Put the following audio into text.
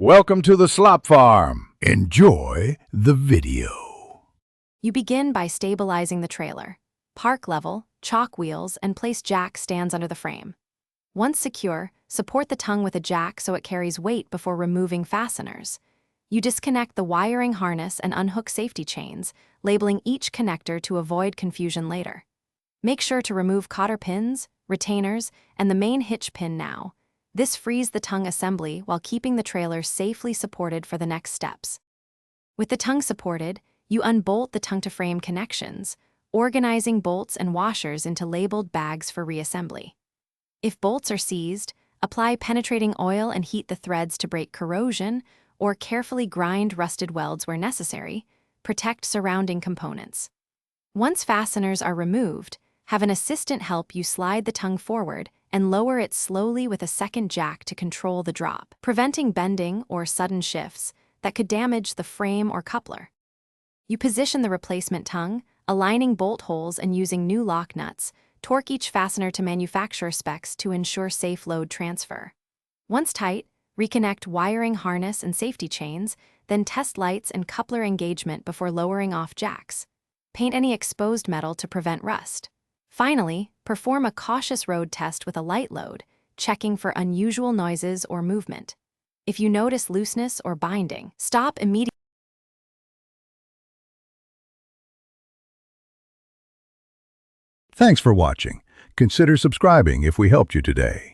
Welcome to the slop farm. Enjoy the video. You begin by stabilizing the trailer. Park level, chalk wheels, and place jack stands under the frame. Once secure, support the tongue with a jack so it carries weight before removing fasteners. You disconnect the wiring harness and unhook safety chains, labeling each connector to avoid confusion later. Make sure to remove cotter pins, retainers, and the main hitch pin now. This frees the tongue assembly while keeping the trailer safely supported for the next steps. With the tongue supported, you unbolt the tongue-to-frame connections, organizing bolts and washers into labeled bags for reassembly. If bolts are seized, apply penetrating oil and heat the threads to break corrosion, or carefully grind rusted welds where necessary. Protect surrounding components. Once fasteners are removed, have an assistant help you slide the tongue forward and lower it slowly with a second jack to control the drop, preventing bending or sudden shifts that could damage the frame or coupler. You position the replacement tongue, aligning bolt holes and using new lock nuts. Torque each fastener to manufacturer specs to ensure safe load transfer. Once tight, reconnect wiring harness and safety chains, then test lights and coupler engagement before lowering off jacks. Paint any exposed metal to prevent rust. Finally, perform a cautious road test with a light load, checking for unusual noises or movement. If you notice looseness or binding, stop immediately. Thanks for watching. Consider subscribing if we helped you today.